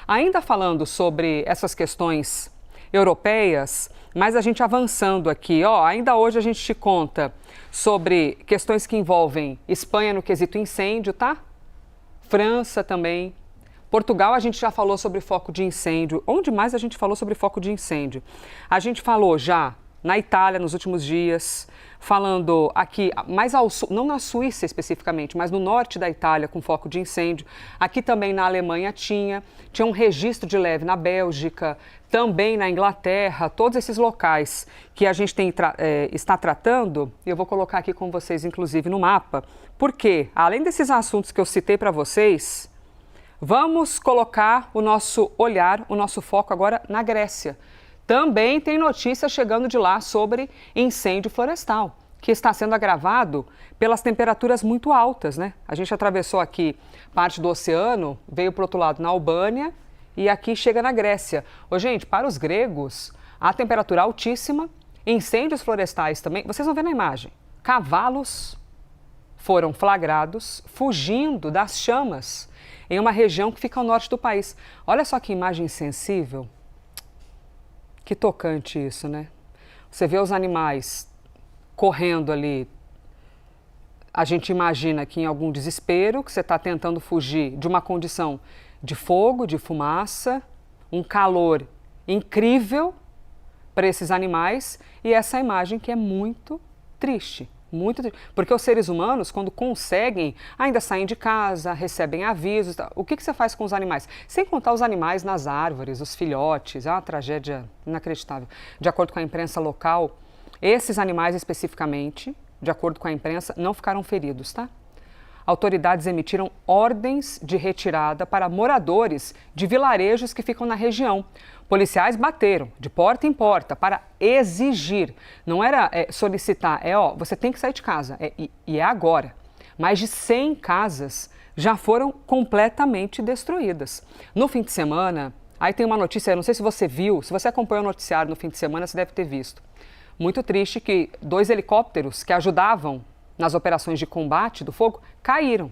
Ainda falando sobre essas questões europeias, mas a gente avançando aqui, ainda hoje a gente te conta sobre questões que envolvem Espanha no quesito incêndio, tá? França também. Portugal a gente já falou sobre foco de incêndio. Onde mais a gente falou sobre foco de incêndio? A gente falou já na Itália nos últimos dias, falando aqui mais ao sul, não na Suíça especificamente, mas no norte da Itália com foco de incêndio. Aqui também na Alemanha tinha um registro de leve na Bélgica, também na Inglaterra, todos esses locais que a gente está tratando, eu vou colocar aqui com vocês inclusive no mapa, porque além desses assuntos que eu citei para vocês, vamos colocar o nosso olhar, o nosso foco agora na Grécia. Também tem notícia chegando de lá sobre incêndio florestal, que está sendo agravado pelas temperaturas muito altas, né? A gente atravessou aqui parte do oceano, veio para o outro lado na Albânia e aqui chega na Grécia. Gente, para os gregos, a temperatura altíssima, incêndios florestais também. Vocês vão ver na imagem, cavalos foram flagrados fugindo das chamas em uma região que fica ao norte do país. Olha só que imagem sensível. Que tocante isso, né? Você vê os animais correndo ali, a gente imagina que em algum desespero, que você está tentando fugir de uma condição de fogo, de fumaça, um calor incrível para esses animais e essa imagem que é muito triste. Muito triste. Porque os seres humanos, quando conseguem, ainda saem de casa, recebem avisos. O que você faz com os animais? Sem contar os animais nas árvores, os filhotes, é uma tragédia inacreditável. De acordo com a imprensa local, esses animais especificamente, de acordo com a imprensa, não ficaram feridos, tá? Autoridades emitiram ordens de retirada para moradores de vilarejos que ficam na região. Policiais bateram de porta em porta para exigir, não era solicitar, você tem que sair de casa, e é agora. Mais de 100 casas já foram completamente destruídas. No fim de semana, aí tem uma notícia, eu não sei se você viu, se você acompanhou o noticiário no fim de semana, você deve ter visto. Muito triste que 2 helicópteros que ajudavam nas operações de combate do fogo caíram.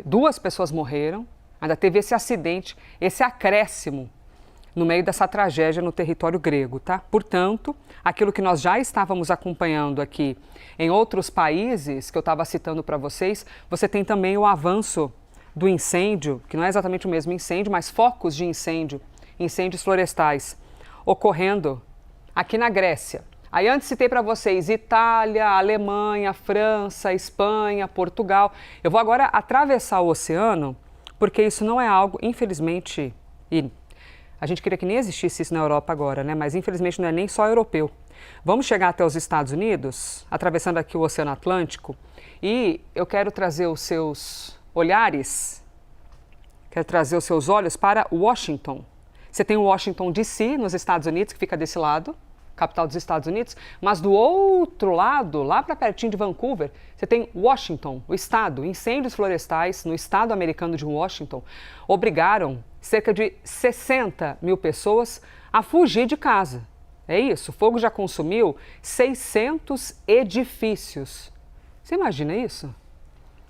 2 pessoas morreram, ainda teve esse acidente, esse acréscimo no meio dessa tragédia no território grego, tá? Portanto, aquilo que nós já estávamos acompanhando aqui em outros países, que eu estava citando para vocês, você tem também o avanço do incêndio, que não é exatamente o mesmo incêndio, mas focos de incêndio, incêndios florestais, ocorrendo aqui na Grécia. Aí antes citei para vocês Itália, Alemanha, França, Espanha, Portugal. Eu vou agora atravessar o oceano, porque isso não é algo, infelizmente, e a gente queria que nem existisse isso na Europa agora, né? Mas infelizmente não é nem só europeu. Vamos chegar até os Estados Unidos, atravessando aqui o Oceano Atlântico, e eu quero trazer os seus olhares, quero trazer os seus olhos para Washington. Você tem o Washington DC, nos Estados Unidos, que fica desse lado, capital dos Estados Unidos, mas do outro lado, lá para pertinho de Vancouver, você tem Washington, o estado. Incêndios florestais no estado americano de Washington obrigaram cerca de 60 mil pessoas a fugir de casa. É isso, o fogo já consumiu 600 edifícios. Você imagina isso?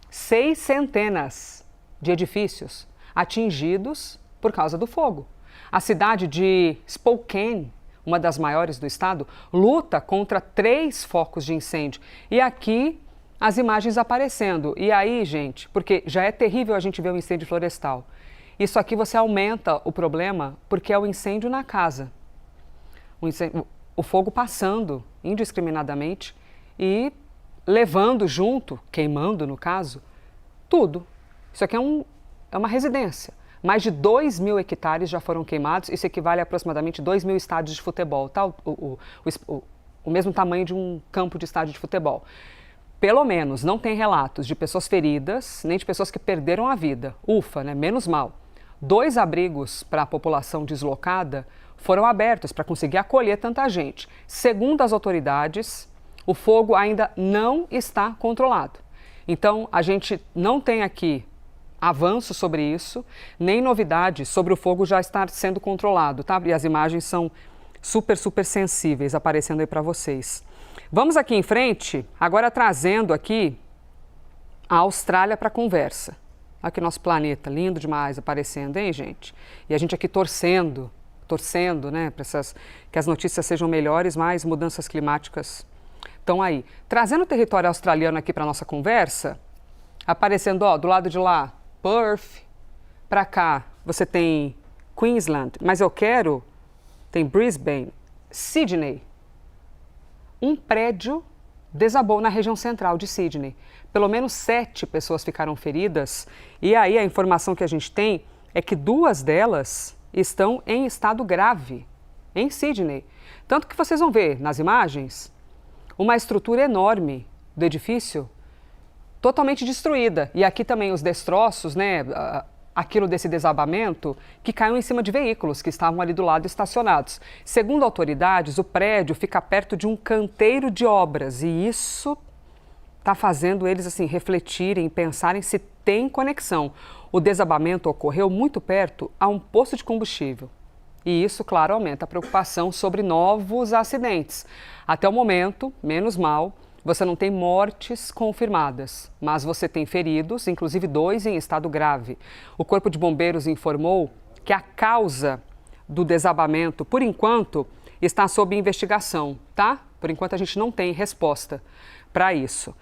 6 centenas de edifícios atingidos por causa do fogo. A cidade de Spokane, uma das maiores do estado, luta contra 3 focos de incêndio. E aqui as imagens aparecendo. E aí, gente, porque já é terrível a gente ver um incêndio florestal. Isso aqui você aumenta o problema porque é o incêndio na casa. O fogo passando indiscriminadamente e levando junto, queimando no caso, tudo. Isso aqui é uma residência. Mais de 2.000 hectares já foram queimados, isso equivale a aproximadamente 2.000 estádios de futebol, tá? O mesmo tamanho de um campo de estádio de futebol. Pelo menos não tem relatos de pessoas feridas, nem de pessoas que perderam a vida. Ufa, né? Menos mal. 2 abrigos para a população deslocada foram abertos para conseguir acolher tanta gente. Segundo as autoridades, o fogo ainda não está controlado. Então, a gente não tem aqui avanço sobre isso, nem novidades sobre o fogo já estar sendo controlado, tá? E as imagens são super sensíveis aparecendo aí para vocês. Vamos aqui em frente, agora trazendo aqui a Austrália para a conversa. Olha que nosso planeta, lindo demais aparecendo, hein, gente? E a gente aqui torcendo, né, para que as notícias sejam melhores, mas mudanças climáticas estão aí. Trazendo o território australiano aqui para nossa conversa, aparecendo, ó, do lado de lá, Perth, para cá você tem Queensland, mas tem Brisbane, Sydney. Um prédio desabou na região central de Sydney. Pelo menos 7 pessoas ficaram feridas e aí a informação que a gente tem é que 2 delas estão em estado grave, em Sydney. Tanto que vocês vão ver nas imagens uma estrutura enorme do edifício totalmente destruída. E aqui também os destroços, né, aquilo desse desabamento que caiu em cima de veículos que estavam ali do lado estacionados. Segundo autoridades, o prédio fica perto de um canteiro de obras e isso está fazendo eles assim refletirem, pensarem se tem conexão. O desabamento ocorreu muito perto a um posto de combustível. E isso, claro, aumenta a preocupação sobre novos acidentes. Até o momento, menos mal, você não tem mortes confirmadas, mas você tem feridos, inclusive 2 em estado grave. O Corpo de Bombeiros informou que a causa do desabamento, por enquanto, está sob investigação, tá? Por enquanto a gente não tem resposta para isso.